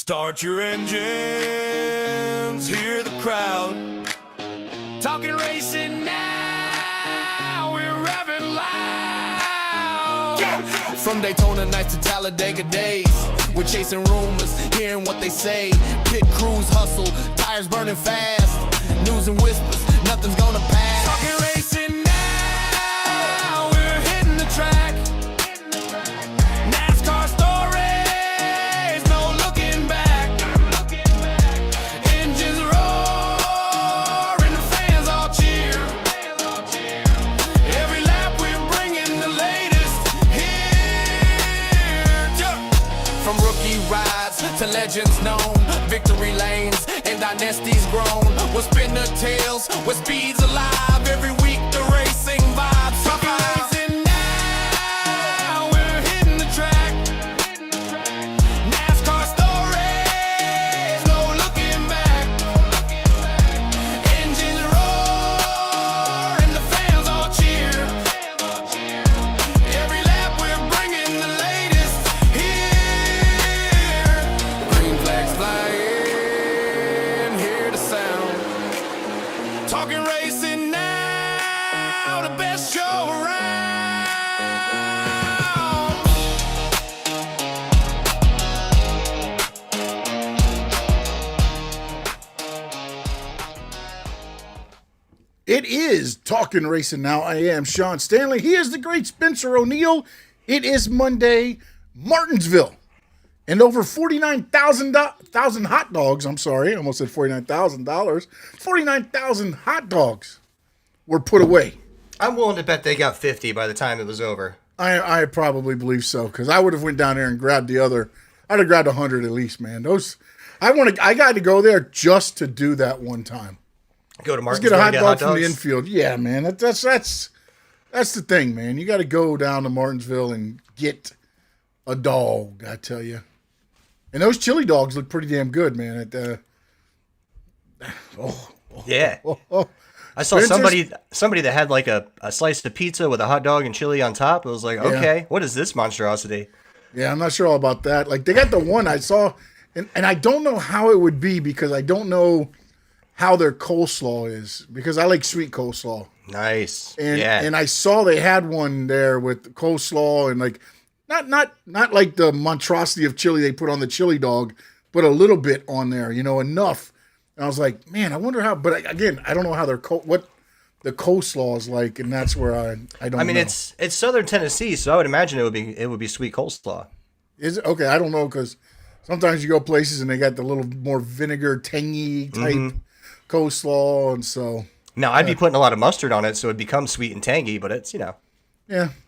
Start your engines, hear the crowd. Talking racing now, we're revving loud. From Daytona nights to Talladega days, we're chasing rumors, hearing what they say. Pit crews hustle, tires burning fast. News and whispers, nothing's gonna pass. Talking racing now, we're hitting the track. NASCAR stories, no looking back. Engines roar and the fans all cheer. Every lap we're bringing the latest here. From rookie rides to legends known, victory lanes and dynasties grown. We'll spin the tales where speed's alive. Every week the racing vibes survive. Now we're hitting the track. NASCAR stories, no looking back. Engines roar and the fans all cheer. Every lap we're bringing the latest here. Green flags flying, hear the sound. Talking racing now, the best show around. It is Talking Racing Now. I am Sean Stanley. He is the great Spencer O'Neill. It is Monday, Martinsville. And over 49,000 hot dogs, I'm sorry, I almost said $49,000. 49,000 hot dogs were put away. I'm willing to bet they got 50 by the time it was over. I probably believe so, because I would have went down there and grabbed the other. I'd have grabbed 100 at least, man. I got to go there just to do that one time. Go to Let's Martinsville get a hot dog from dogs? the infield. Yeah, man. That's the thing, man. You got to go down to Martinsville and get a dog, I tell you. And those chili dogs look pretty damn good, man. Yeah. Oh. I saw Spencer's- somebody that had like a slice of pizza with a hot dog and chili on top. It was like, okay, what is this monstrosity? Yeah, I'm not sure all about that. Like, they got the one I saw, and I don't know how it would be because I don't know how their coleslaw is, because I like sweet coleslaw. Nice. And I saw they had one there with coleslaw and like not like the monstrosity of chili they put on the chili dog, but a little bit on there, enough. And I was like, man, I wonder how. But again, I don't know how what the coleslaw is like, and that's where I don't. I mean, know. it's Southern Tennessee, so I would imagine it would be sweet coleslaw. Is it okay? I don't know, because sometimes you go places and they got the little more vinegar, tangy type coleslaw, and so. Now I'd be putting a lot of mustard on it, so it'd become sweet and tangy. But it's Yeah.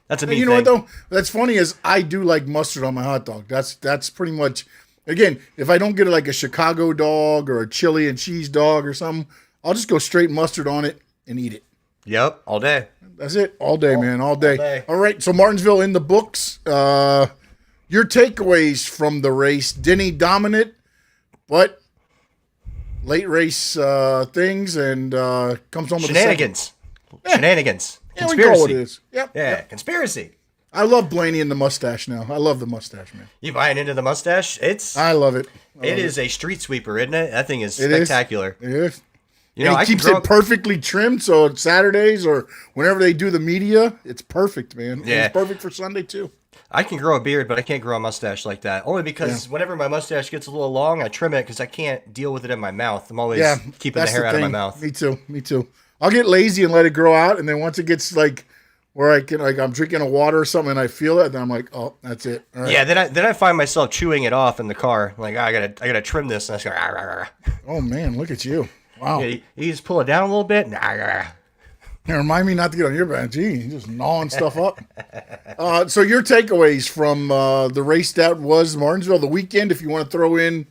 that's a And neat you know thing. what though? That's funny is I do like mustard on my hot dog. That's pretty much, again, if I don't get like a Chicago dog or a chili and cheese dog or something, I'll just go straight mustard on it and eat it. Yep, all day. That's it. All day, man. All day. day. All right. So Martinsville in the books. Your takeaways from the race. Denny dominant, but late race things, and comes home with Shenanigans. Shenanigans. a second. Yeah, we call Conspiracy. it is. Yep. Yeah, Yep. conspiracy. I love Blaney and the mustache now. I love the mustache, man. You buying into the mustache? I love it. It is a street sweeper, isn't it? That thing is It is. spectacular. It is. You know, And I he can keeps grow it perfectly trimmed, so it's Saturdays or whenever they do the media, it's perfect, man. And Yeah. it's perfect for Sunday too. I can grow a beard, but I can't grow a mustache like that. Only because whenever my mustache gets a little long, I trim it because I can't deal with it in my mouth. I'm always keeping the that's hair out of my thing. mouth. Me too. I'll get lazy and let it grow out, and then once it gets like where I can, like I'm drinking a water or something, and I feel it, then I'm like, oh, that's it. All right. Yeah, then I find myself chewing it off in the car. Like, I gotta trim this, and I just go. "Rah, rah, rah." Oh man, look at you. Wow. Yeah, you just pull it down a little bit. "Rah, rah, rah." Now, remind me not to get on your back. Gee, you're just gnawing stuff up. So your takeaways from the race that was Martinsville, the weekend, if you want to throw in,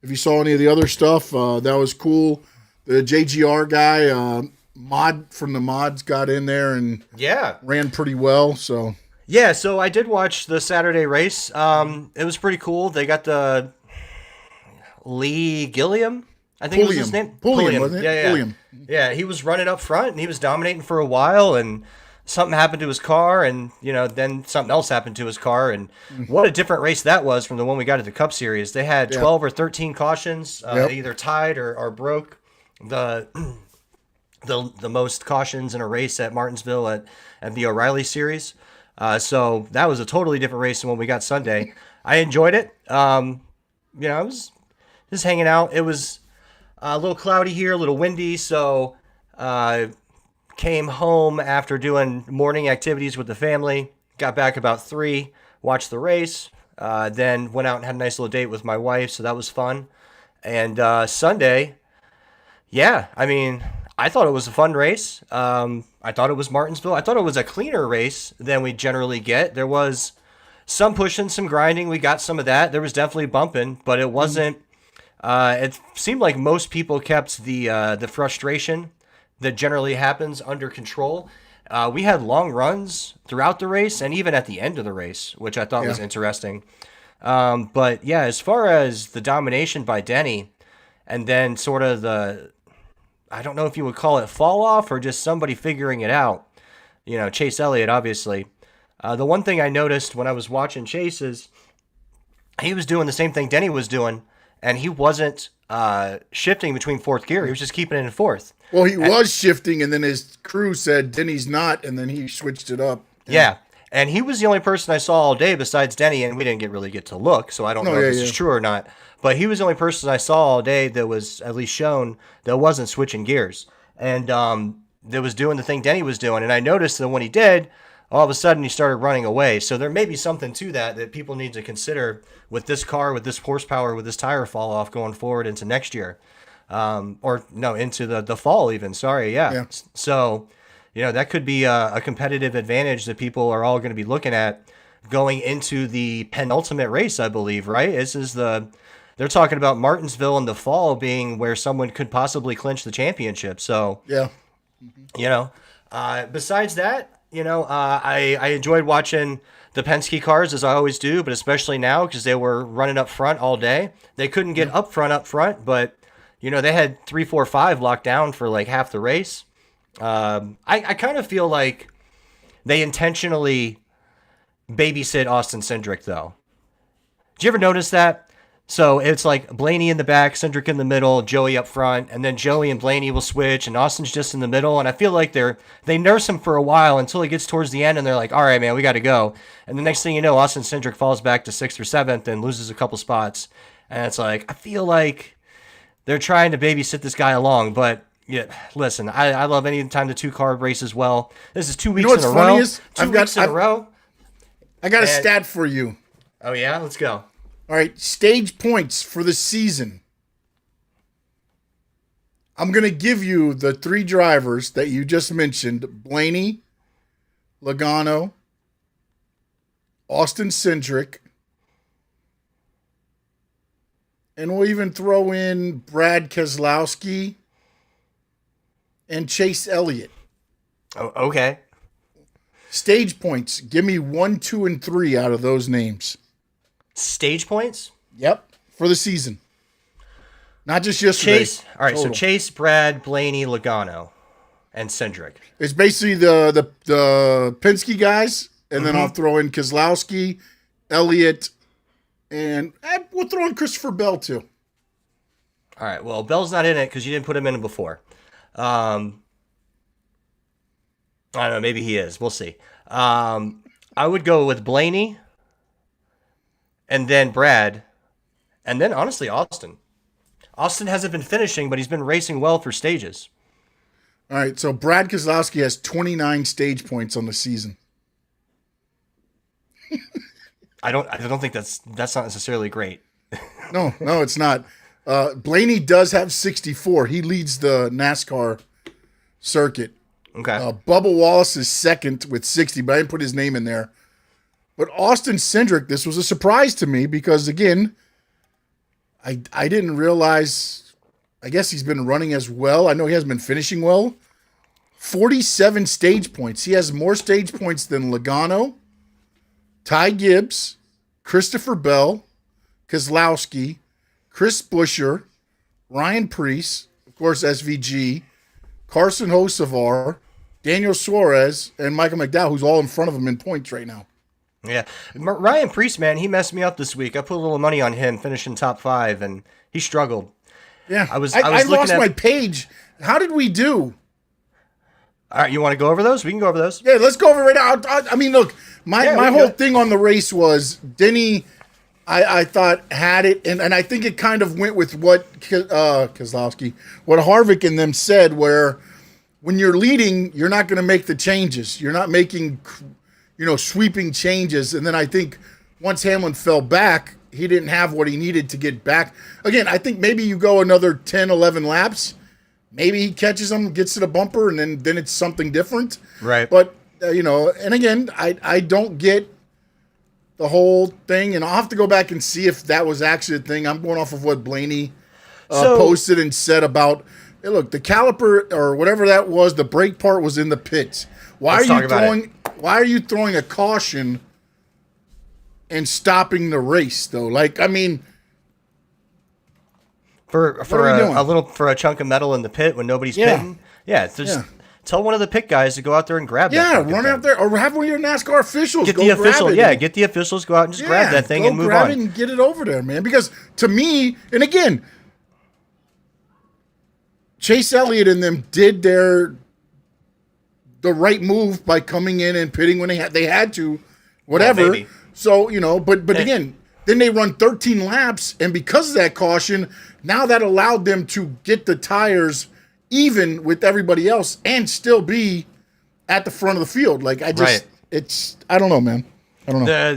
if you saw any of the other stuff, that was cool. The JGR guy, Mod from the Mods, got in there and Yeah. ran pretty well. So Yeah, so I did watch the Saturday race. It was pretty cool. They got the Lee Gilliam, I think was his name. Pulliam, wasn't it? Yeah. Pulliam. Yeah, he was running up front and he was dominating for a while. And something happened to his car, and then something else happened to his car, and what a different race that was from the one we got at the Cup Series. They had 12 or 13 cautions, either tied or broke the most cautions in a race at Martinsville at the O'Reilly Series. So that was a totally different race than what we got Sunday. I enjoyed it. I was just hanging out. It was a little cloudy here, a little windy, so came home after doing morning activities with the family. Got back about 3, watched the race, then went out and had a nice little date with my wife, so that was fun. And Sunday, I thought it was a fun race. I thought it was Martinsville. I thought it was a cleaner race than we generally get. There was some pushing, some grinding. We got some of that. There was definitely bumping, but it wasn't. It seemed like most people kept the frustration that generally happens under control. We had long runs throughout the race and even at the end of the race, which I thought was interesting. But yeah, as far as the domination by Denny, and then sort of I don't know if you would call it fall off or just somebody figuring it out. Chase Elliott, obviously. The one thing I noticed when I was watching Chase is he was doing the same thing Denny was doing, and he wasn't shifting between fourth gear. He was just keeping it in fourth. Well, he was shifting, and then his crew said Denny's not, and then he switched it up. Yeah, and he was the only person I saw all day besides Denny, and we didn't really get to look, so I don't know if this is true or not. But he was the only person I saw all day that was at least shown that wasn't switching gears, and that was doing the thing Denny was doing. And I noticed that when he did, all of a sudden he started running away. So there may be something to that people need to consider with this car, with this horsepower, with this tire fall off going forward into next year. Into the fall even. Sorry, yeah. So, that could be a competitive advantage that people are all going to be looking at going into the penultimate race, I believe, right? They're talking about Martinsville in the fall being where someone could possibly clinch the championship. So, besides that, I enjoyed watching the Penske cars as I always do, but especially now because they were running up front all day. They couldn't get up front, but they had 3, 4, 5 locked down for like half the race. I kind of feel like they intentionally babysit Austin Cindric, though. Did you ever notice that? So it's like Blaney in the back, Cindric in the middle, Joey up front, and then Joey and Blaney will switch, and Austin's just in the middle. And I feel like they nurse him for a while until he gets towards the end, and they're like, all right, man, we got to go. And the next thing you know, Austin Cindric falls back to 6th or 7th and loses a couple spots. And it's like, I feel like they're trying to babysit this guy along, but yeah, listen, I love any time the 2-car races well. This is 2 weeks in a row. 2 weeks in a row. I got a stat for you. Oh, yeah? Let's go. All right, stage points for the season. I'm going to give you the 3 drivers that you just mentioned, Blaney, Logano, Austin Cindric, and we'll even throw in Brad Keselowski and Chase Elliott. Oh, okay. Stage points. Give me 1, 2, and 3 out of those names. Stage points? Yep, for the season. Not just yesterday. Chase. All right, total. So Chase, Brad, Blaney, Logano, and Cindric. It's basically the Penske guys, and then I'll throw in Keselowski, Elliott, and we'll throw in Christopher Bell too. All right, well, Bell's not in it because you didn't put him in before. I don't know, maybe he is. We'll see. I would go with Blaney, and then Brad, and then honestly Austin. Austin hasn't been finishing, but he's been racing well for stages. All right, so Brad Keselowski has 29 stage points on the season. I don't think that's not necessarily great. No, it's not. Blaney does have 64. He leads the NASCAR circuit. Okay. Bubba Wallace is second with 60, but I didn't put his name in there. But Austin Cindric, this was a surprise to me because, again, I didn't realize, I guess he's been running as well. I know he hasn't been finishing well. 47 stage points. He has more stage points than Logano, Ty Gibbs, Christopher Bell, Keselowski, Chris Buescher, Ryan Preece, of course, SVG, Carson Hocevar, Daniel Suarez, and Michael McDowell, who's all in front of him in points right now. Yeah. Ryan Preece, man, he messed me up this week. I put a little money on him, finishing top 5, and he struggled. Yeah. I was I looking lost at my page. How did we do? All right, you want to go over those? We can go over those. Yeah, let's go over it right now. I mean, look, my whole thing on the race was Denny, I thought had it, and I think it kind of went with what Keselowski, what Harvick and them said, where when you're leading, you're not going to make the changes. You're not making, sweeping changes. And then I think once Hamlin fell back, he didn't have what he needed to get back. Again, I think maybe you go another 10, 11 laps. Maybe he catches them, gets to the bumper, and then it's something different. Right. But, and again, I don't get the whole thing, and I'll have to go back and see if that was actually a thing. I'm going off of what Blaney posted and said about, hey, look, the caliper or whatever that was, the brake part was in the pits. Why are you throwing a caution and stopping the race though? Like, I mean, for a chunk of metal in the pit when nobody's pitting. Yeah, just tell one of the pit guys to go out there and grab that. Yeah, run out there, or have one of your NASCAR officials get the officials go out and just grab that thing and move grab on. It and get it over there, man. Because to me, and again, Chase Elliott and them did the right move by coming in and pitting when they had to, whatever. Well, so, but again, then they run 13 laps, and because of that caution, now that allowed them to get the tires even with everybody else and still be at the front of the field. Like, I don't know, man. I don't know.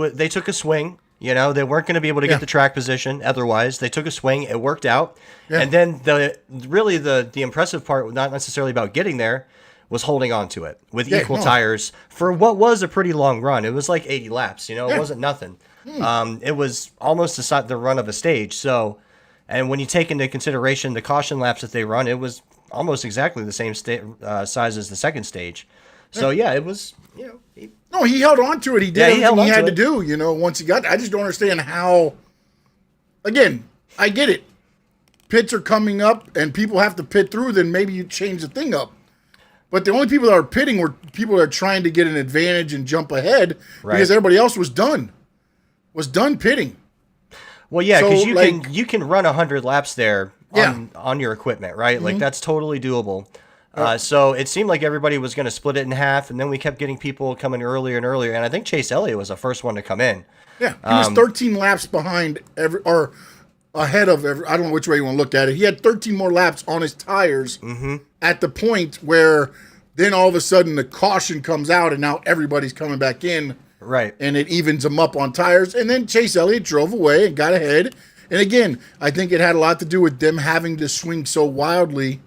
They took a swing. They weren't going to be able to get the track position otherwise. They took a swing. It worked out. Yeah. And then the impressive part, not necessarily about getting there, was holding on to it with equal tires for what was a pretty long run. It was like 80 laps. It wasn't nothing. It was almost the run of a stage. So, and when you take into consideration the caution laps that they run, it was almost exactly the same size as the second stage. So it was. No, he held on to it. He did everything he had to do. Once he got. I just don't understand how. Again, I get it. Pits are coming up, and people have to pit through. Then maybe you change the thing up. But the only people that are pitting were people that are trying to get an advantage and jump ahead because everybody else was done pitting. Well, yeah, because you can run 100 laps there on your equipment, right? Mm-hmm. Like, that's totally doable. So it seemed like everybody was going to split it in half, and then we kept getting people coming earlier and earlier. And I think Chase Elliott was the first one to come in. Yeah, he was 13 laps behind ahead of I don't know which way you want to look at it. He had 13 more laps on his tires at the point where then all of a sudden the caution comes out, and now everybody's coming back in. Right. And it evens them up on tires. And then Chase Elliott drove away and got ahead. And again, I think it had a lot to do with them having to swing so wildly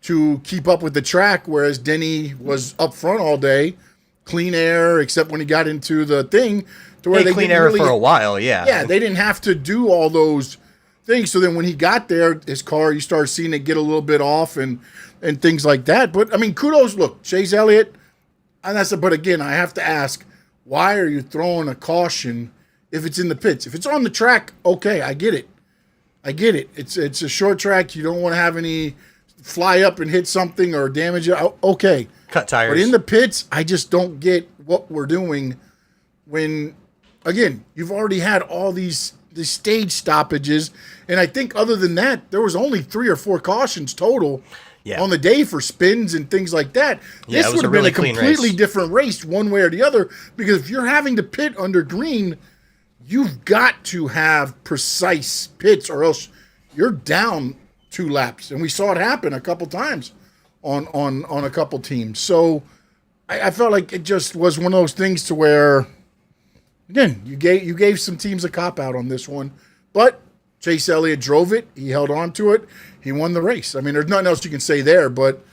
to keep up with the track, whereas Denny was up front all day, clean air, except when he got into the thing. To where they clean air for a while, yeah. Yeah, they didn't have to do all those things. So then when he got there, his car, you start seeing it get a little bit off and things like that. But, I mean, kudos. Look, Chase Elliott, but again, I have to ask, why are you throwing a caution if it's in the pits? If it's on the track, okay, I get it. It's a short track. You don't want to have any fly up and hit something or damage it. Okay. Cut tires. But in the pits, I just don't get what we're doing when, again, you've already had all these stage stoppages. And I think other than that, there was only 3 or 4 cautions total on the day for spins and things like that. This would have been a completely different race one way or the other, because if you're having to pit under green, you've got to have precise pits or else you're down 2 laps. And we saw it happen a couple times on a couple teams. So I felt like it just was one of those things to where, again, you gave some teams a cop-out on this one. But Chase Elliott drove it. He held on to it. He won the race. I mean, there's nothing else you can say there, but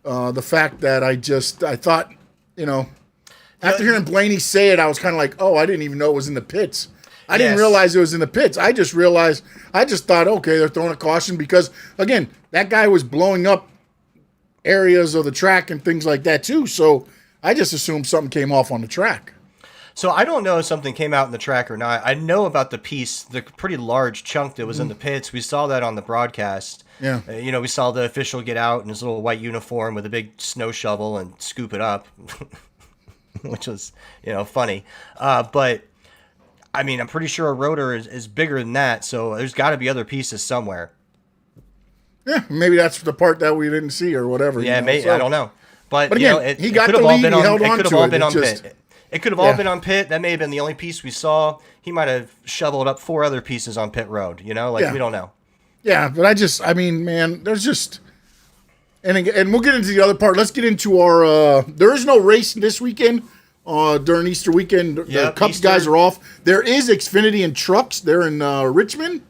the fact that I thought, after hearing Blaney say it, I was kind of like, oh, I didn't even know it was in the pits. I didn't realize it was in the pits. I just thought, okay, they're throwing a caution because, again, that guy was blowing up areas of the track and things like that too. So I just assumed something came off on the track. So I don't know if something came out in the track or not. I know about the piece, the pretty large chunk that was in the pits. We saw that on the broadcast. Yeah. We saw the official get out in his little white uniform with a big snow shovel and scoop it up, which was, funny. But, I mean, I'm pretty sure a rotor is bigger than that, so there's got to be other pieces somewhere. Yeah, maybe that's the part that we didn't see or whatever. Yeah, maybe, so, I don't know. But again, he got the lead, he held on to it. It could have all been on pit. That may have been the only piece we saw. He might have shoveled up 4 other pieces on pit road, we don't know. Yeah, but man, there's just... And we'll get into the other part. Let's get into our... there is no race this weekend during Easter weekend. The Cups Easter guys are off. There is Xfinity and trucks. They're in Richmond.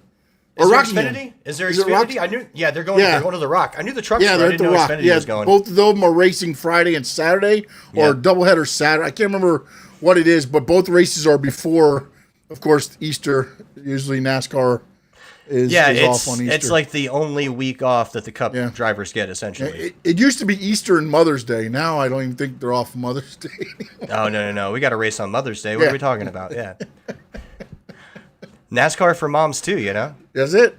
Is there Xfinity? Is there Xfinity? I knew. Yeah, they're going to the Rock. I knew the trucks. Yeah, they're at the Rock. Xfinity was going. Both of them are racing Friday and Saturday, or doubleheader Saturday. I can't remember what it is, but both races are before, of course, Easter. Usually NASCAR is off on Easter. It's like the only week off that the Cup drivers get, essentially. It used to be Easter and Mother's Day. Now I don't even think they're off Mother's Day anymore. Oh, no. We got a race on Mother's Day. What are we talking about? Yeah. NASCAR for moms, too, That's it.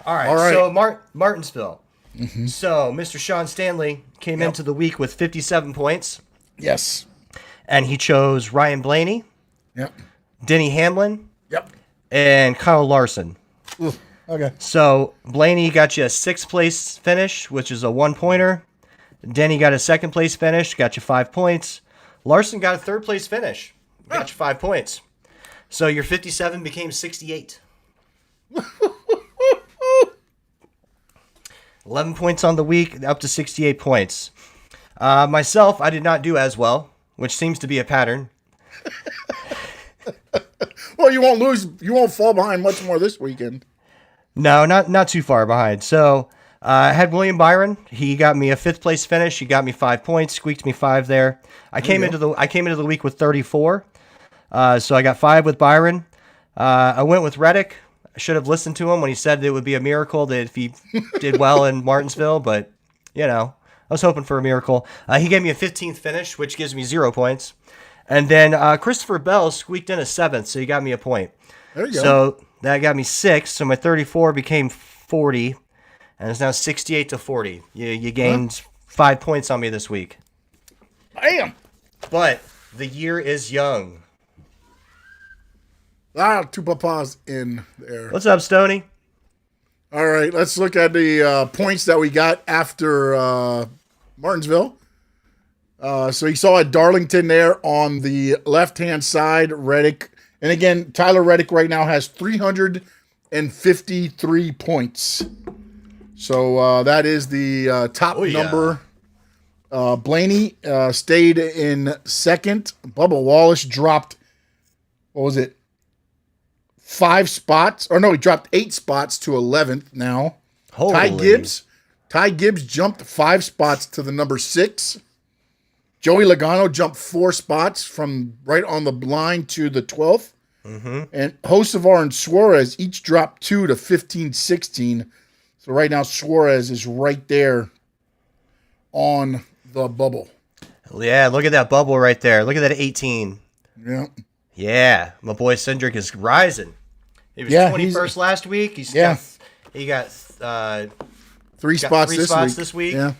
All right. So Martinsville. Mm-hmm. So Mr. Sean Stanley came into the week with 57 points. Yes. And he chose Ryan Blaney. Yep. Denny Hamlin. Yep. And Kyle Larson. Ooh, okay. So Blaney got you a 6th place finish, which is a 1-pointer. Denny got a 2nd place finish, got you 5 points. Larson got a 3rd place finish, got you 5 points. So your 57 became 68. 11 points on the week, up to 68 points. Myself, I did not do as well, which seems to be a pattern. Well, you won't lose. You won't fall behind much more this weekend. No, not too far behind. So I had William Byron. He got me a 5th place finish. He got me 5 points, squeaked me 5 there. I came into the week with 34. So I got 5 with Byron. I went with Reddick. I should have listened to him when he said it would be a miracle that if he did well in Martinsville, but I was hoping for a miracle. He gave me a 15th finish, which gives me 0 points. And then Christopher Bell squeaked in a 7th, so he got me a point. There you go. So that got me 6. So my 34 became 40, and it's now 68 to 40. You gained 5 points on me this week. Bam! But the year is young. 2 papas in there. What's up, Stoney? All right, let's look at the points that we got after Martinsville. So you saw at Darlington there on the left-hand side, Reddick. And again, Tyler Reddick right now has 353 points. So that is the top number. Blaney stayed in 2nd. Bubba Wallace dropped, 5 spots. Or no, he dropped 8 spots to 11th now. Holy. Ty Gibbs jumped 5 spots to the number 6. Joey Logano jumped 4 spots from right on the line to the 12th. Mm-hmm. And Hocevar and Suarez each dropped 2 to 15-16. So right now Suarez is right there on the bubble. Yeah, look at that bubble right there. Look at that 18. Yeah. Yeah, my boy Cindric is rising. He was 21st last week. He got 3 spots this week. Yeah.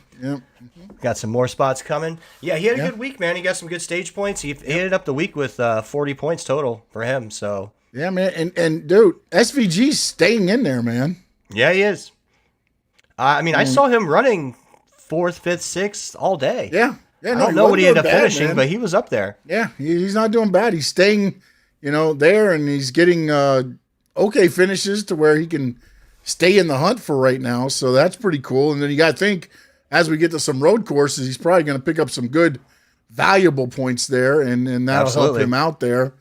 Got some more spots coming. Yeah, he had a good week, man. He got some good stage points. He ended up the week with 40 points total for him. So yeah, man, and dude, SVG's staying in there, man. Yeah, he is. I saw him running 4th, 5th, 6th all day. Yeah. I don't know what he ended up finishing, man. But he was up there. Yeah, he's not doing bad. He's staying, there, and he's getting okay finishes to where he can stay in the hunt for right now. So that's pretty cool. And then you got to think, as we get to some road courses, he's probably going to pick up some good, valuable points there, and that'll help him out there.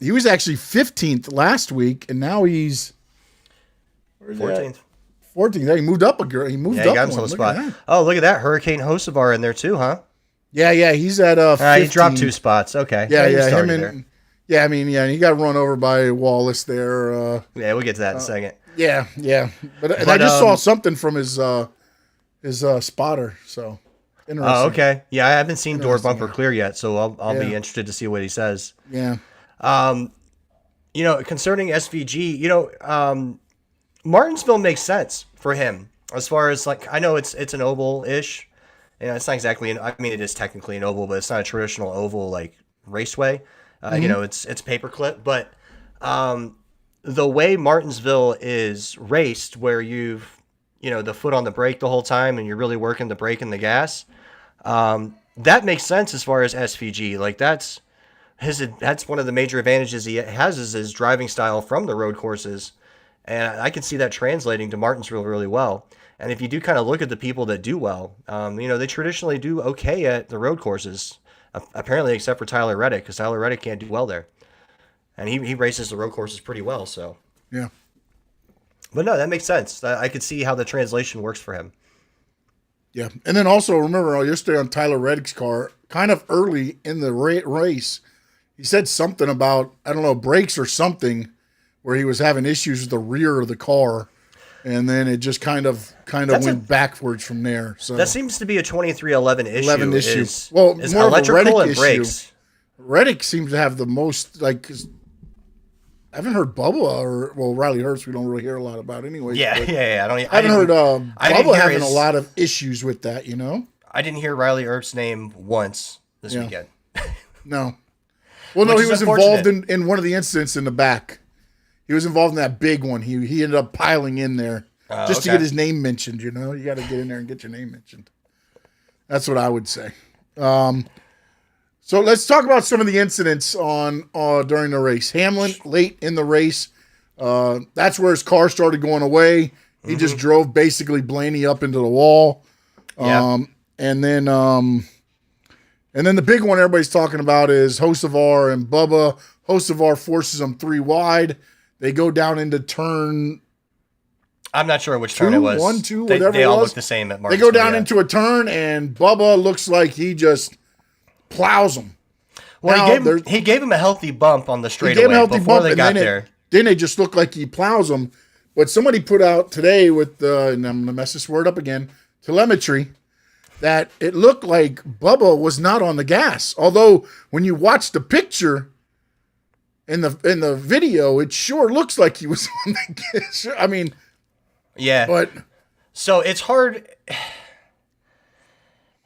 He was actually 15th last week, and now he's 14th. 14th. He moved up a girl. He moved up. He got himself a spot. Oh, look at that. Hurricane Hocevar in there too, huh? Yeah. He's at 15. He dropped 2 spots. Okay. Yeah. Him and he got run over by Wallace there. Yeah, we'll get to that in a second. Yeah. But I just saw something from his spotter. So Interesting. Oh, okay. Yeah, I haven't seen Door Interesting, Bumper yeah. Clear yet, so I'll be Yeah. interested to see what he says. Yeah. Concerning SVG, Martinsville makes sense for him as far as like I know it's an oval-ish. It's not exactly I mean it is technically an oval, but it's not a traditional oval like raceway. It's paperclip, but the way Martinsville is raced, where you've the foot on the brake the whole time and you're really working the brake and the gas, that makes sense as far as SVG. Like that's one of the major advantages he has is his driving style from the road courses. And I can see that translating to Martinsville really well. And if you do kind of look at the people that do well, they traditionally do okay at the road courses, apparently except for Tyler Reddick, because Tyler Reddick can't do well there. And he races the road courses pretty well, so. Yeah. But no, that makes sense. I could see how the translation works for him. Yeah. And then also, remember yesterday on Tyler Reddick's car, kind of early in the race, he said something about, I don't know, brakes or something, where he was having issues with the rear of the car, and then it just kind of went backwards from there. So that seems to be a 2311 issue. 11 issue. Is Well, more of a electrical Reddick and brakes. issue. Reddick seems to have the most, like, 'cause I haven't heard Bubba or Riley Hurst. We don't really hear a lot about anyway. Yeah. I haven't heard Bubba having a lot of issues with that. I didn't hear Riley Earp's name once this Yeah. weekend. No. Well, no, Which he is was unfortunate. involved in one of the incidents in the back. He was involved in that big one. He ended up piling in there just to okay. get his name mentioned. You got to get in there and get your name mentioned. That's what I would say. So let's talk about some of the incidents on during the race. Hamlin late in the race. That's where his car started going away. He just drove basically Blaney up into the wall. Yeah. And then the big one everybody's talking about is Hocevar and Bubba. Hocevar forces them 3 wide. They go down into turn. I'm not sure which turn it was. 1, 2, They whatever it all was. look the same at They Martinsville. go down yeah. into a turn, and Bubba looks like he just plows them. Well, Now, he gave him a healthy bump on the He straightaway gave him a healthy before bump, they and got then there. Then it just looked like he plows them. But somebody put out today with and I'm going to mess this word up again, telemetry, that it looked like Bubba was not on the gas. Although when you watch the picture in the video, it sure looks like he was on the gas. I mean, Yeah. but So it's hard.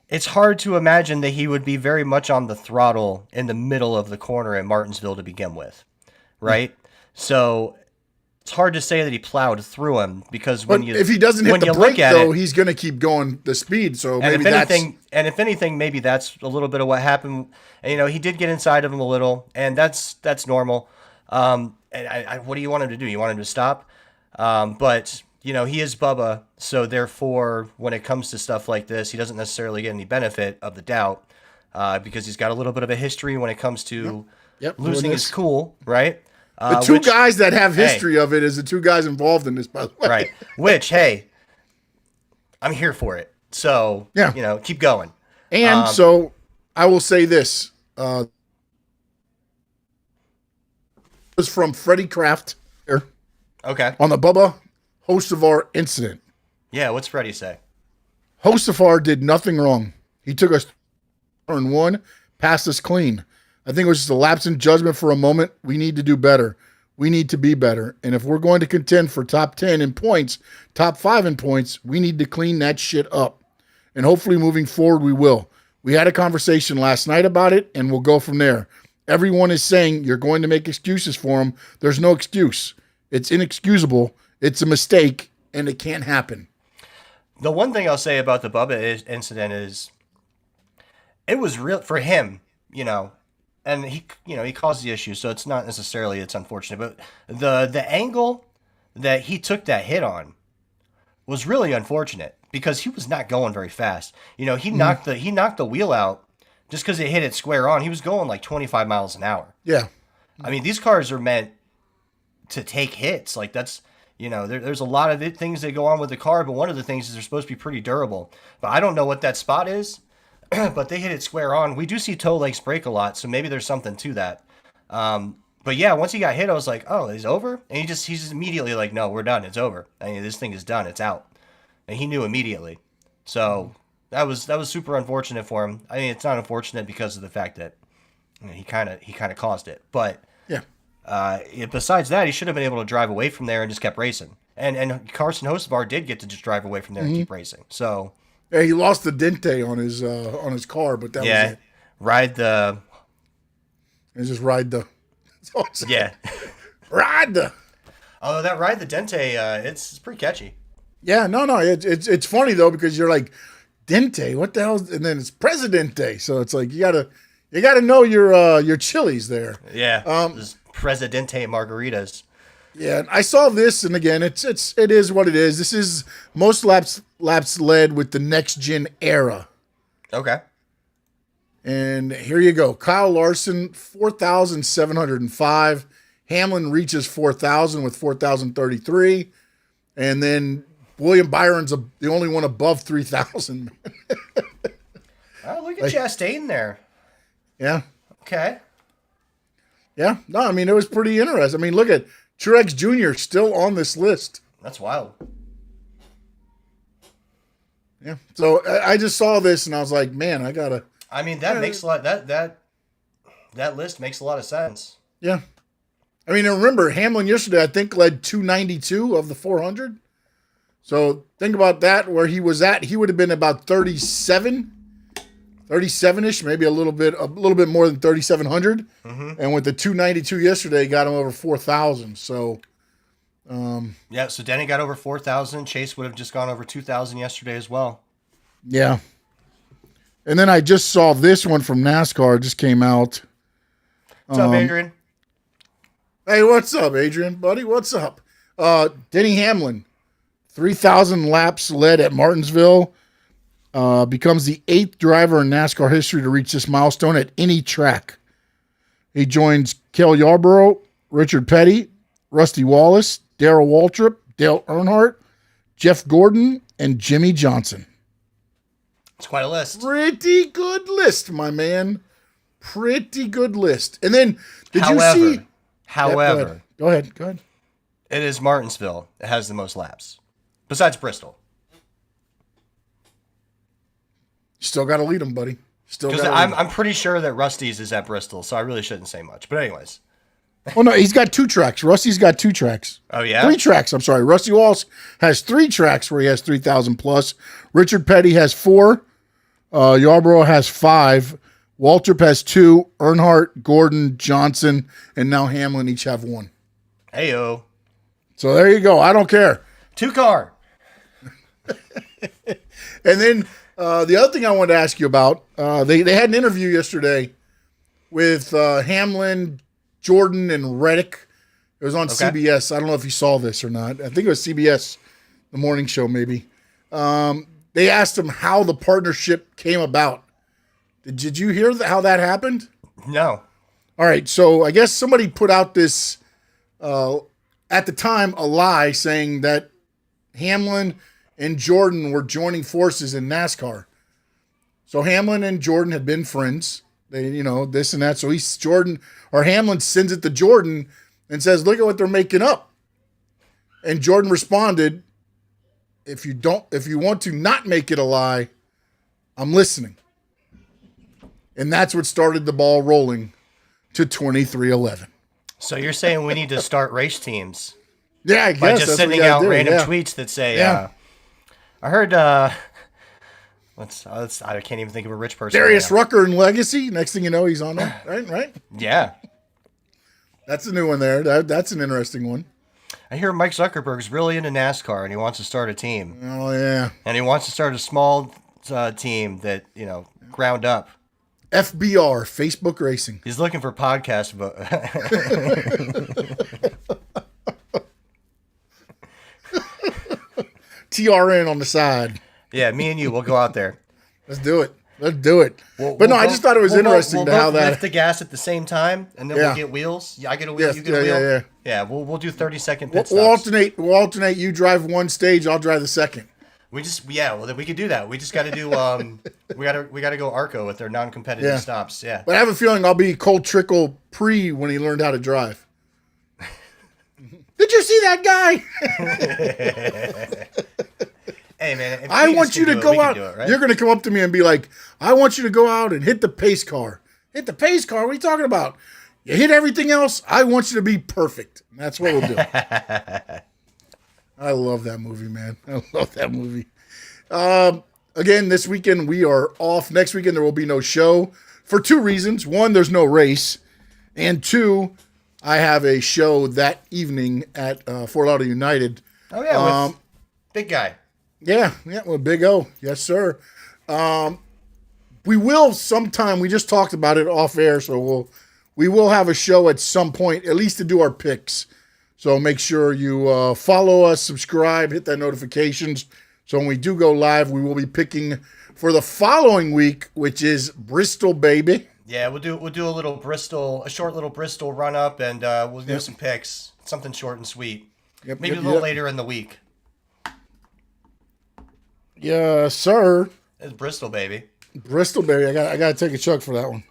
It's hard to imagine that he would be very much on the throttle in the middle of the corner at Martinsville to begin with, right? So it's hard to say that he plowed through him because if he doesn't hit the brake though, he's going to keep going the speed. So maybe if anything, maybe that's a little bit of what happened. And, he did get inside of him a little, and that's normal. And what do you want him to do? You want him to stop? But he is Bubba, so therefore, when it comes to stuff like this, he doesn't necessarily get any benefit of the doubt because he's got a little bit of a history when it comes to losing his cool, right? The two guys that have history of it is the 2 guys involved in this, by the way. Right. Which, hey, I'm here for it. So, keep going. And so I will say this. It was from Freddie Kraft here Okay. on the Bubba Hocevar incident. Yeah, what's Freddie say? Hocevar did nothing wrong. He took us turn 1, passed us clean. I think it was just a lapse in judgment for a moment. We need to do better. We need to be better. And if we're going to contend for top 10 in points, top 5 in points, we need to clean that shit up. And hopefully moving forward, we will. We had a conversation last night about it, and we'll go from there. Everyone is saying you're going to make excuses for him. There's no excuse. It's inexcusable. It's a mistake, and it can't happen. The one thing I'll say about the Bubba incident is it was real for him, and he caused the issue, so it's not necessarily it's unfortunate, but the angle that he took that hit on was really unfortunate because he was not going very fast. He knocked the wheel out just because it hit it square on. He was going like 25 miles an hour. Yeah. I mean, these cars are meant to take hits. Like that's, there's a lot of things that go on with the car, but one of the things is they're supposed to be pretty durable. But I don't know what that spot is, but they hit it square on. We do see toe legs break a lot, so maybe there's something to that. But yeah, once he got hit, I was like, oh, he's over? And he's just immediately like, no, we're done. It's over. I mean, this thing is done. It's out. And he knew immediately. So, That was super unfortunate for him. I mean, it's not unfortunate because of the fact that he kind of caused it, but Yeah. besides that, he should have been able to drive away from there and just kept racing. And Carson Hocevar did get to just drive away from there and keep racing. So Yeah, he lost the dente on his car, but that was it. ride the And just ride the. That's all I'm saying. yeah. Ride the. Although that ride the Dente, it's pretty catchy. Yeah, no, it's funny though because you're like, Dente, what the hell? And then it's Presidente, so it's like you gotta know your chilies there. Yeah, those Presidente margaritas. Yeah, and I saw this, and again, it is what it is. This is most laps led with the next gen era. Okay. And here you go. Kyle Larson, 4,705. Hamlin reaches 4,000 with 4,033. And then William Byron's the only one above 3,000. Oh, look at Chastain there. Yeah. Okay. Yeah. No, I mean, it was pretty interesting. I mean, look at Truex Jr. still on this list. That's wild. Yeah. So I just saw this and I was like, man, I gotta. I mean, that makes a lot. That list makes a lot of sense. Yeah. I mean, and remember, Hamlin yesterday, I think, led 292 of the 400. So think about that, where he was at. He would have been about 37-ish, maybe a little bit more than 3,700. Mm-hmm. And with the 292 yesterday, got him over 4,000. So, yeah. So Denny got over 4,000. Chase would have just gone over 2,000 yesterday as well. yeah. And then I just saw this one from NASCAR. It just came out. What's up, Adrian? Hey, what's up, Adrian, buddy? What's up? Denny Hamlin, 3,000 laps led at Martinsville. Becomes the 8th driver in NASCAR history to reach this milestone at any track. He joins Cale Yarborough, Richard Petty, Rusty Wallace, Darrell Waltrip, Dale Earnhardt, Jeff Gordon, and Jimmy Johnson. It's quite a list. Pretty good list, my man. Pretty good list. And then, did you see? However, Go ahead. it is Martinsville that has the most laps, besides Bristol. Still got to lead them, buddy. Still Because got. I'm pretty sure that Rusty's is at Bristol, so I really shouldn't say much. But anyways. Oh no, he's got 2 tracks. Rusty's got 2 tracks. Oh yeah, 3 tracks. I'm sorry. Rusty Wallace has 3 tracks where he has 3,000 plus. Richard Petty has 4. Yarborough has 5. Waltrip has 2. Earnhardt, Gordon, Johnson, and now Hamlin each have 1. Heyo. So there you go. I don't care. 2 car. And then the other thing I wanted to ask you about, they had an interview yesterday with Hamlin, Jordan, and Reddick. It was on CBS. I don't know if you saw this or not. I think it was CBS, the morning show maybe. They asked him how the partnership came about. Did you hear how that happened? No. All right, so I guess somebody put out this, at the time, a lie saying that Hamlin and Jordan were joining forces in NASCAR. So Hamlin and Jordan had been friends. They, this and that. So Hamlin sends it to Jordan and says, "Look at what they're making up." And Jordan responded, "If you want to not make it a lie, I'm listening." And that's what started the ball rolling to 23-11. So you're saying we need to start race teams? Yeah, I guess By just that's sending what you out gotta do, random yeah. tweets that say, Yeah. I heard, I can't even think of a rich person. Darius right Rucker in Legacy. Next thing you know, he's on there. Right? now. Yeah. That's a new one there. That's an interesting one. I hear Mike Zuckerberg's really into NASCAR and he wants to start a team. Oh, yeah. And he wants to start a small team that, ground up. FBR, Facebook Racing. He's looking for podcast. TRN on the side. Yeah, me and you, we'll go out there. Let's do it. I just thought it was interesting to how that. Lift the gas at the same time, and then we'll get wheels. Yeah, I get a wheel. Yes, You get a wheel. yeah. Yeah, we'll do 30-second pit We'll stops. alternate. We'll alternate. You drive one stage. I'll drive the second. Well, then we could do that. We just got to do. we got to go Arco with their non-competitive Yeah. stops. Yeah. But I have a feeling I'll be Cole Trickle pre when he learned how to drive. Did you see that guy? Hey, man. If I Cletus want can you to do it, go we can out. do it, right? You're going to come up to me and be like, I want you to go out and hit the pace car. Hit the pace car? What are you talking about? You hit everything else. I want you to be perfect. And that's what we'll do. I love that movie, man. I love that movie. Again, this weekend we are off. Next weekend there will be no show for two reasons. One, there's no race. And two, I have a show that evening at Fort Lauderdale United. Oh, yeah, with big guy. Yeah, with Big O. Yes, sir. We will sometime, we just talked about it off air, so we will have a show at some point, at least to do our picks. So make sure you follow us, subscribe, hit that notifications. So when we do go live, we will be picking for the following week, which is Bristol, baby. Yeah, we'll do a little Bristol, a short little Bristol run up, and we'll do some picks, something short and sweet. Maybe a little later in the week. Yes, sir. It's Bristol, baby. Bristol, baby. I got to take a chug for that one.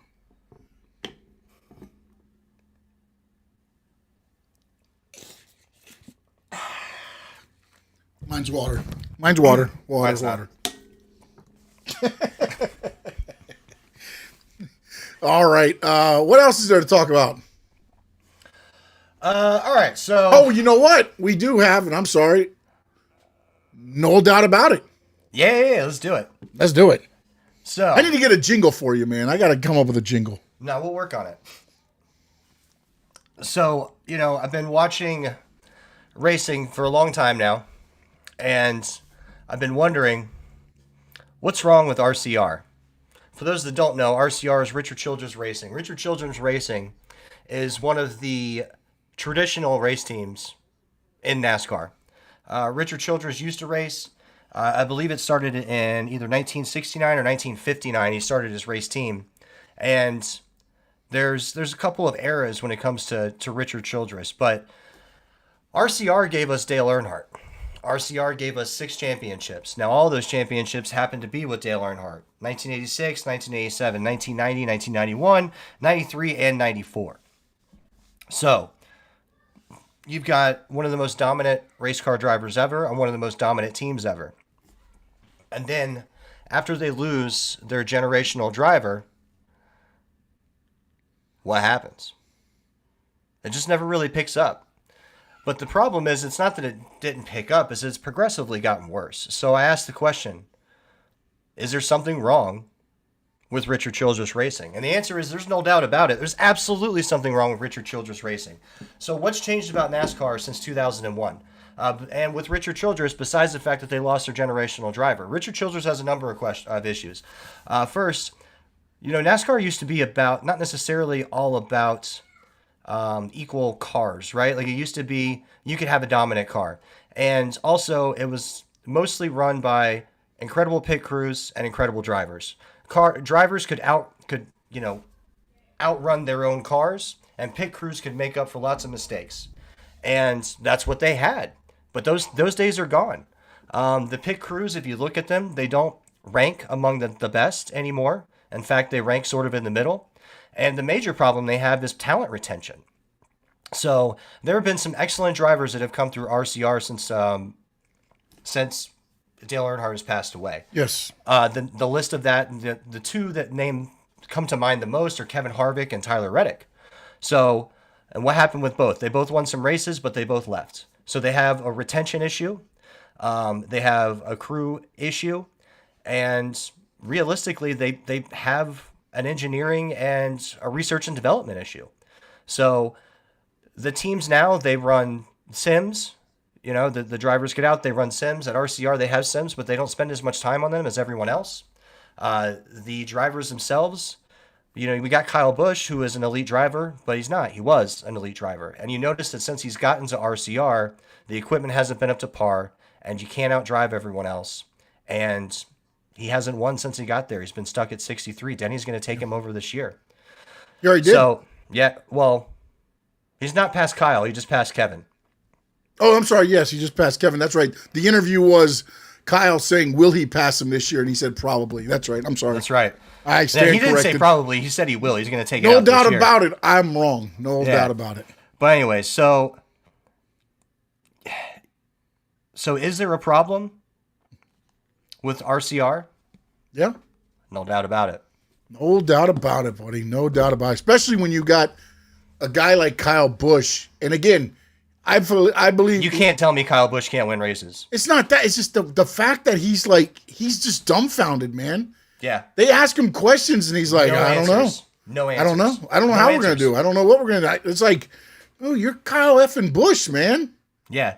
Mine's water. Mine's water. Water. All right. What else is there to talk about? All right. So. Oh, you know what? We do have, and I'm sorry, no doubt about it. Yeah. Let's do it. Let's do it. So. I need to get a jingle for you, man. I got to come up with a jingle. No, we'll work on it. So, I've been watching racing for a long time now, and I've been wondering what's wrong with RCR. For those that don't know, RCR is Richard Childress Racing. Richard Childress Racing is one of the traditional race teams in NASCAR. Richard Childress used to race. I believe it started in either 1969 or 1959. He started his race team. And there's a couple of eras when it comes to Richard Childress. But RCR gave us Dale Earnhardt. RCR gave us 6 championships. Now, all those championships happened to be with Dale Earnhardt. 1986, 1987, 1990, 1991, 93, and 94. So, you've got one of the most dominant race car drivers ever and one of the most dominant teams ever. And then, after they lose their generational driver, what happens? It just never really picks up. But the problem is, it's not that it didn't pick up, it's progressively gotten worse. So I asked the question, is there something wrong with Richard Childress Racing? And the answer is there's no doubt about it. There's absolutely something wrong with Richard Childress Racing. So what's changed about NASCAR since 2001? And with Richard Childress, besides the fact that they lost their generational driver, Richard Childress has a number of issues. First, NASCAR used to be about, not necessarily all about equal cars, right? Like it used to be, you could have a dominant car. And also it was mostly run by incredible pit crews and incredible drivers. Drivers could outrun their own cars, and pit crews could make up for lots of mistakes. And that's what they had. But those days are gone. The pit crews, if you look at them, they don't rank among the best anymore. In fact, they rank sort of in the middle. And the major problem they have is talent retention. So there have been some excellent drivers that have come through RCR since Dale Earnhardt has passed away. Yes. The list of that, the two that come to mind the most are Kevin Harvick and Tyler Reddick. So, and what happened with both? They both won some races, but they both left. So they have a retention issue. They have a crew issue. And realistically, they have an engineering and a research and development issue. So the teams now, they run sims. The drivers get out, they run sims. At RCR, they have sims, but they don't spend as much time on them as everyone else. The drivers themselves, we got Kyle Busch, who is an elite driver, but he's not. He was an elite driver. And you notice that since he's gotten to RCR, the equipment hasn't been up to par, and you can't outdrive everyone else. And he hasn't won since he got there. He's been stuck at 63. Denny's going to take him over this year. You already did? So, yeah, well, he's not past Kyle. He just passed Kevin. Oh, I'm sorry. Yes, he just passed Kevin. That's right. The interview was Kyle saying, will he pass him this year? And he said, probably. That's right. I'm sorry. That's right. I stand he didn't corrected. say probably. He said he will. He's going to take it No out this doubt year. about it. I'm wrong. No doubt about it. But anyway, so is there a problem? with RCR. Yeah. No doubt about it. No doubt about it, buddy. No doubt about it. Especially when you got a guy like Kyle Busch. And again, I believe You can't tell me Kyle Busch can't win races. it's not that. It's just the fact that he's just dumbfounded, man. Yeah. They ask him questions and he's like, No I don't know. answers. No answers. I don't know. I don't know No how we're answers. going to do. I don't know what we're going to do. It's like, oh, you're Kyle effing Busch, man. Yeah.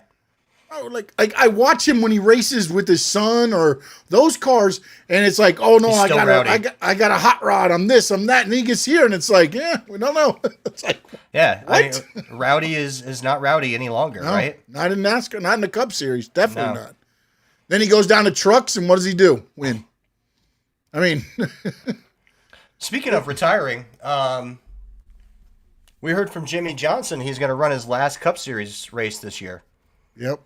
Oh, like I watch him when he races with his son or those cars, and it's like, oh no, He's I still got rowdy. I got a hot rod. I'm this, I'm that, and he gets here, and it's like, yeah, we don't know. It's like, Yeah. What? Rowdy is not rowdy any longer, no, right? not in NASCAR, not in the Cup Series, definitely No. not. Then he goes down to trucks, and what does he do? Win. I mean, Speaking of retiring, we heard from Jimmy Johnson he's going to run his last Cup Series race this year. yep,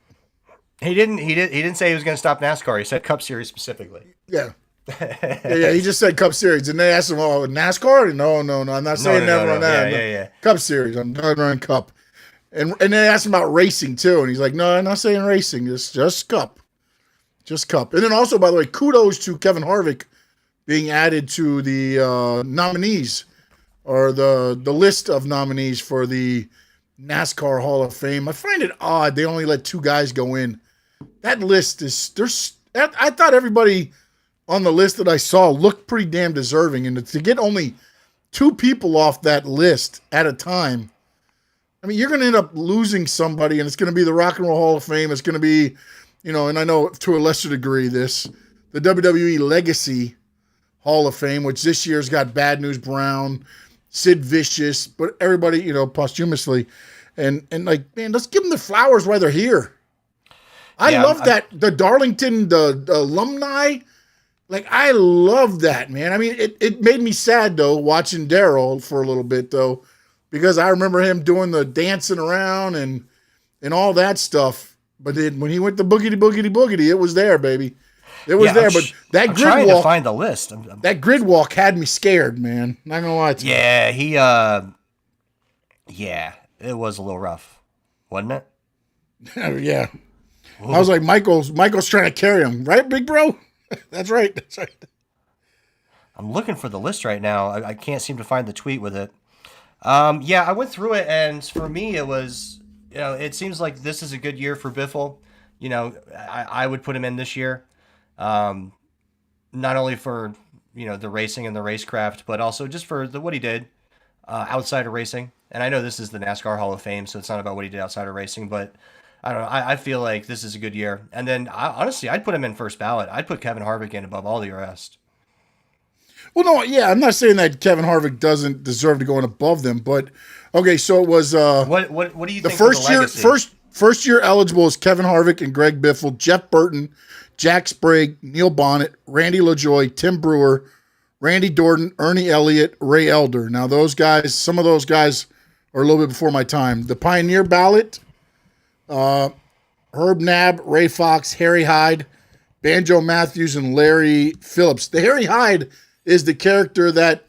He didn't say he was going to stop NASCAR. He said Cup Series specifically. yeah. Yeah, he just said Cup Series, and they asked him, "Oh, NASCAR?" No, I'm not saying never on that. Yeah. Cup Series, I'm done running Cup. And they asked him about racing too, and he's like, "No, I'm not saying racing. It's just Cup, just Cup." And then also, by the way, kudos to Kevin Harvick being added to the nominees or the list of nominees for the NASCAR Hall of Fame. I find it odd they only let 2 guys go in. That list I thought everybody on the list that I saw looked pretty damn deserving, and to get only 2 people off that list at a time, I mean, you're going to end up losing somebody, and it's going to be the Rock and Roll Hall of Fame. It's going to be, and I know to a lesser degree the WWE Legacy Hall of Fame, which this year's got Bad News Brown, Sid Vicious, but everybody, posthumously. And like, man, let's give them the flowers while they're here. I love that. The Darlington, the alumni, like, I love that, man. I mean, it made me sad, though, watching Daryl for a little bit, though, because I remember him doing the dancing around and all that stuff. But then when he went to boogity, boogity, boogity, it was there, baby. It was there. But that I'm grid trying walk, to find the list. that grid walk had me scared, man. Not going to lie to you. Yeah, yeah, it was a little rough, wasn't it? Yeah. I was like, Michael's trying to carry him, right, big bro? That's right. That's right. I'm looking for the list right now. I can't seem to find the tweet with it. Yeah, I went through it, and for me, it was, it seems like this is a good year for Biffle. I would put him in this year, not only for the racing and the racecraft, but also just for what he did outside of racing. And I know this is the NASCAR Hall of Fame, so it's not about what he did outside of racing, but I don't know. I feel like this is a good year. And then, honestly, I'd put him in first ballot. I'd put Kevin Harvick in above all the rest. Well, no, yeah, I'm not saying that Kevin Harvick doesn't deserve to go in above them, but okay, so it was What do you the think? first of the year legacy? first year eligible is Kevin Harvick and Greg Biffle, Jeff Burton, Jack Sprague, Neil Bonnet, Randy LaJoy, Tim Brewer, Randy Dorton, Ernie Elliott, Ray Elder. Now those guys, some of those guys are a little bit before my time. The Pioneer ballot, Herb Nabb, Ray Fox, Harry Hyde, Banjo Matthews, and Larry Phillips. The Harry Hyde is the character that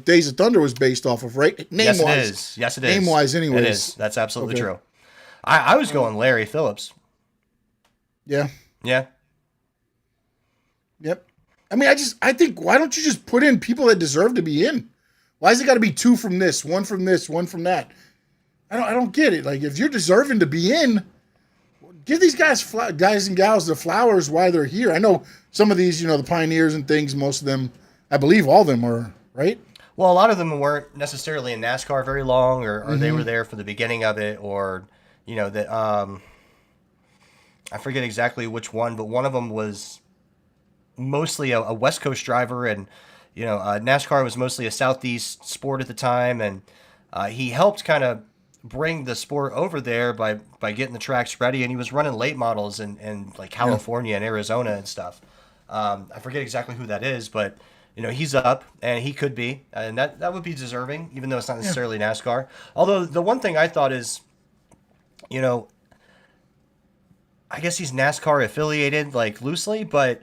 Days of Thunder was based off of, right? Yes, it is. Yes, it is. Name-wise, anyways. It is. That's absolutely Okay. true. I was going Larry Phillips. Yeah. Yeah. Yep. I mean, I think, why don't you just put in people that deserve to be in? Why has it got to be 2 from this, 1 from this, 1 from that? I don't get it. Like, if you're deserving to be in, give these guys and gals the flowers while they're here. I know some of these, the pioneers and things, most of them, I believe all of them are, right? Well, a lot of them weren't necessarily in NASCAR very long, or they were there for the beginning of it, or that I forget exactly which one, but one of them was mostly a West Coast driver, and NASCAR was mostly a Southeast sport at the time, and he helped kind of bring the sport over there by getting the tracks ready, and he was running late models in like California and Arizona and stuff. I forget exactly who that is, but he's up, and he could be, and that would be deserving, even though it's not necessarily NASCAR. Although the one thing I thought is, I guess he's NASCAR affiliated, like loosely, but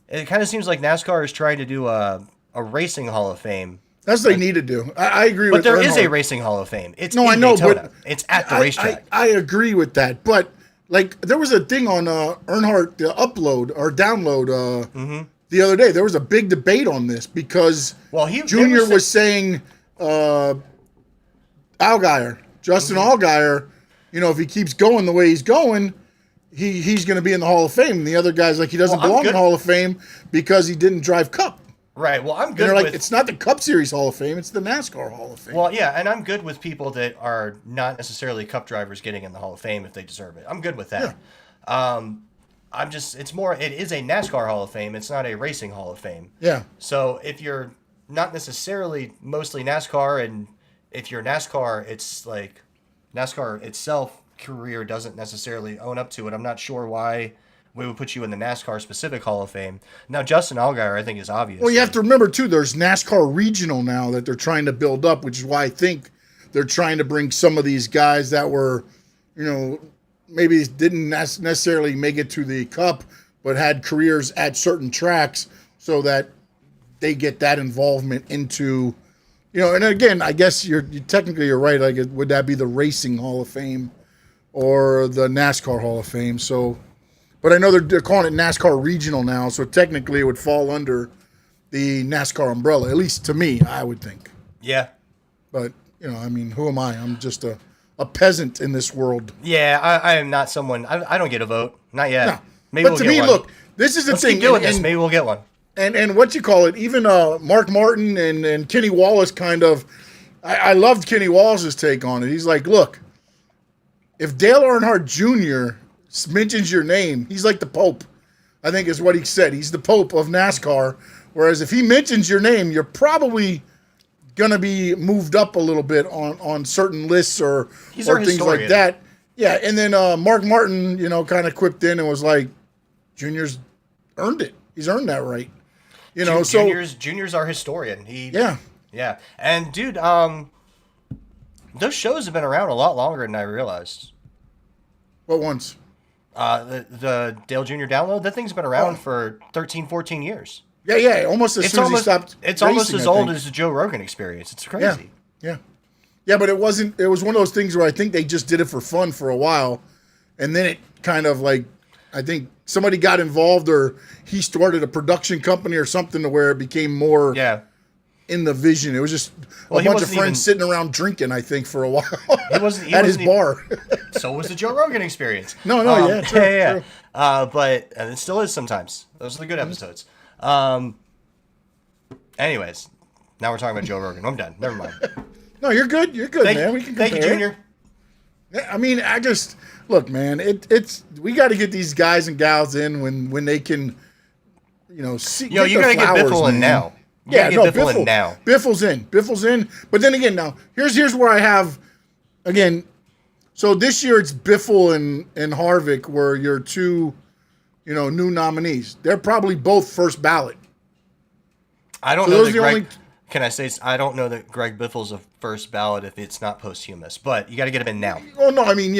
it kind of seems like NASCAR is trying to do a racing Hall of Fame. That's what they need to do. I agree But with there Earnhart. is a racing Hall of Fame. It's No, in I know, Daytona. but It's at the racetrack. I agree with that, but like there was a thing on Earnhardt upload or download Mm-hmm. the other day. There was a big debate on this because Junior was saying Allgaier, Justin Allgaier, if he keeps going the way he's going, he's going to be in the Hall of Fame. And the other guy's like, he doesn't belong in the Hall of Fame because he didn't drive Cup. Right. Well, I'm good. And they're like, it's not the Cup Series Hall of Fame; it's the NASCAR Hall of Fame. Well, yeah, and I'm good with people that are not necessarily Cup drivers getting in the Hall of Fame if they deserve it. I'm good with that. Yeah. It is a NASCAR Hall of Fame. It's not a racing Hall of Fame. Yeah. So if you're not necessarily mostly NASCAR, and if you're NASCAR, it's like NASCAR itself career doesn't necessarily own up to it. I'm not sure why we would put you in the NASCAR specific Hall of Fame. Now, Justin Allgaier, I think, is obvious. Well, you have to remember, too, there's NASCAR Regional now that they're trying to build up, which is why I think they're trying to bring some of these guys that were, maybe didn't necessarily make it to the Cup, but had careers at certain tracks so that they get that involvement into, and again, I guess you're right. Like, would that be the Racing Hall of Fame or the NASCAR Hall of Fame? So, but I know they're calling it NASCAR Regional now, so technically it would fall under the NASCAR umbrella, at least to me, I would think. Yeah. But, who am I? I'm just a peasant in this world. Yeah, I am not someone. I don't get a vote. Not yet. No. Maybe but we'll to get me, one. look, this is the Let's thing. keep doing this. Maybe we'll get one. And what you call it, even Mark Martin and Kenny Wallace kind of, I loved Kenny Wallace's take on it. He's like, look, if Dale Earnhardt Jr. mentions your name, he's like the Pope, I think is what he said. He's the Pope of NASCAR. Whereas if he mentions your name, you're probably going to be moved up a little bit on certain lists or things like that. Yeah, and then Mark Martin, kind of quipped in and was like, Junior's earned it. He's earned that right. Junior's our historian. Yeah. And dude, those shows have been around a lot longer than I realized. What ones? The Dale Jr. download, that thing's been around for 13, 14 years. Yeah, almost as soon as he stopped It's racing, almost as old as the Joe Rogan experience. It's crazy. Yeah, but it was one of those things where I think they just did it for fun for a while, and then it kind of like, I think somebody got involved or he started a production company or something to where it became more in the vision. It was just a bunch of friends sitting around drinking, I think, for a while at his bar. So was the Joe Rogan experience. True. But and it still is sometimes. Those are the good episodes. Anyways, now we're talking about Joe Rogan. I'm done. Never mind. No, you're good. You're good, man. We can compare. Thank you, Junior. I mean, I just look, man. It's we got to get these guys and gals in when they can, see. Yo, you got to get Biffle in now. Biffle in now. Biffle's in. But then again, now here's where I have, again. So this year it's Biffle and Harvick were your two, new nominees. They're probably both first ballot. I don't know that Greg. Can I say I don't know that Greg Biffle's a first ballot if it's not posthumous, but you got to get him in now. Oh no, I mean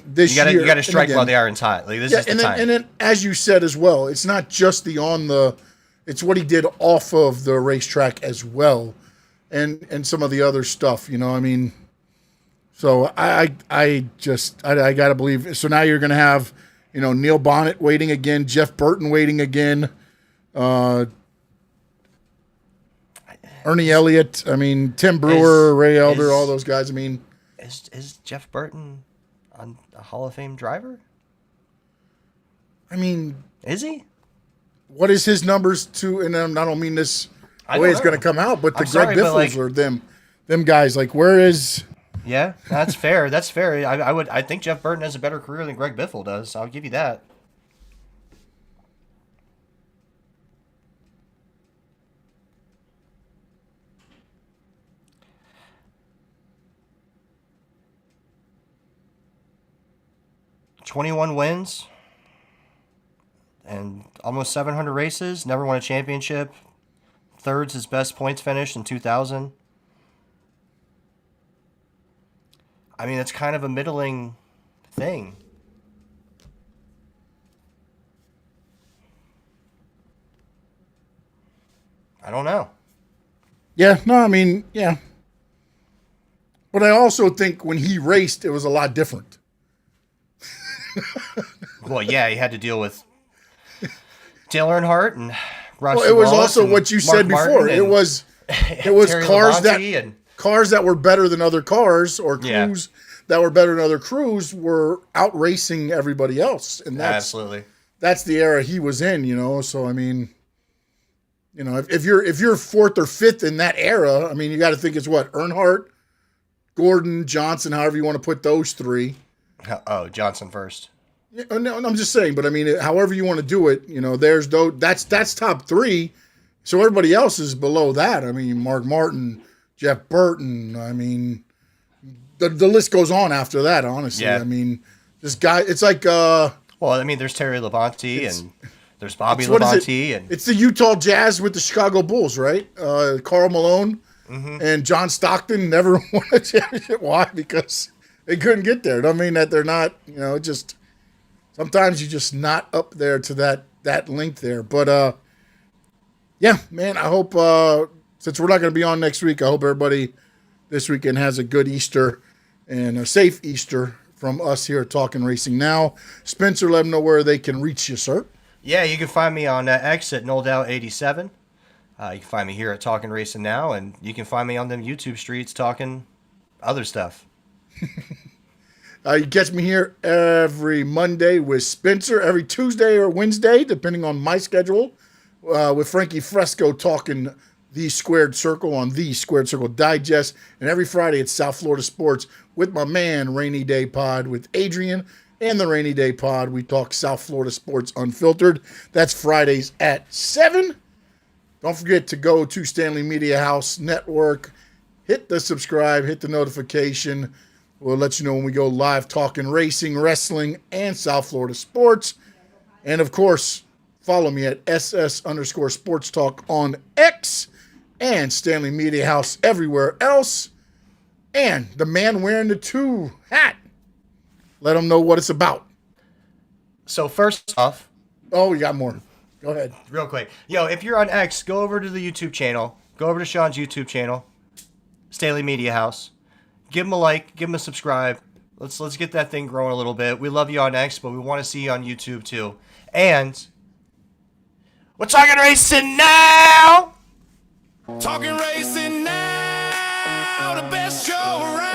this year you got to strike while the iron's hot. Like this is the time. And then as you said as well, it's not just it's what he did off of the racetrack as well, and some of the other stuff. So I got to believe. So now you're going to have Neil Bonnet waiting again, Jeff Burton waiting again. Ernie Elliott, Tim Brewer, Ray Elder, all those guys. Is Jeff Burton a Hall of Fame driver? Is he? What is his numbers to? And I don't mean this the way it's going to come out, but Greg Biffles or them guys. Like, where is? Yeah, that's fair. That's fair. I think Jeff Burton has a better career than Greg Biffle does. I'll give you that. "21 wins and almost 700 races. Never won a championship. Third's his best points finish in 2000. It's kind of a middling thing. I don't know. Yeah, no, yeah. But I also think when he raced, it was a lot different. Well, yeah, he had to deal with Dale Earnhardt and Ross. Well, it was Wallace also and what you Mark said before. Martin It was Terry cars Labonte cars that were better than other cars, or Yeah. crews that were better than other crews, were out racing everybody else, and absolutely. that's the era he was in. So I mean, if you're fourth or fifth in that era, I mean, you got to think it's what Earnhardt, Gordon, Johnson, however you want to put those three. Oh, Johnson first. Yeah, no, I'm just saying, but I mean, however you want to do it, there's that's top three. So everybody else is below that. I mean, Mark Martin, Jeff Burton. I mean, the list goes on after that. Honestly, Yeah. I mean, this guy. It's like Well, I mean, there's Terry Labonte and there's Bobby what is it? Labonte and It's the Utah Jazz with the Chicago Bulls, right? Karl Malone and John Stockton never won a championship. Why? Because they couldn't get there. I mean that they're not. Just sometimes you're just not up there to that link there. But yeah, man, I hope since we're not going to be on next week, I hope everybody this weekend has a good Easter and a safe Easter from us here at Talking Racing Now. Spencer, let them know where they can reach you, sir. yeah, you can find me on X at NoldOut87. You can find me here at Talking Racing Now, and you can find me on them YouTube streets talking other stuff. You catch me here every Monday with Spencer, every Tuesday or Wednesday, depending on my schedule, with Frankie Fresco talking the Squared Circle on the Squared Circle Digest, and every Friday at South Florida Sports with my man Rainy Day Pod with Adrian and the Rainy Day Pod. We talk South Florida Sports Unfiltered. That's Fridays at 7. Don't forget to go to Stanley Media House Network. Hit the subscribe, hit the notification. We'll let you know when we go live talking racing, wrestling, and South Florida sports. And, of course, follow me at SS_Sports Talk on X and Stanley Media House everywhere else. And the man wearing the 2 hat. Let them know what it's about. So first off, Oh, we got more. Go ahead. real quick, if you're on X, go over to the YouTube channel. Go over to Sean's YouTube channel, Stanley Media House. Give him a like, give him a subscribe. Let's get that thing growing a little bit. We love you on X, but we want to see you on YouTube too. And we're talking racing now. Talking racing now, the best show around.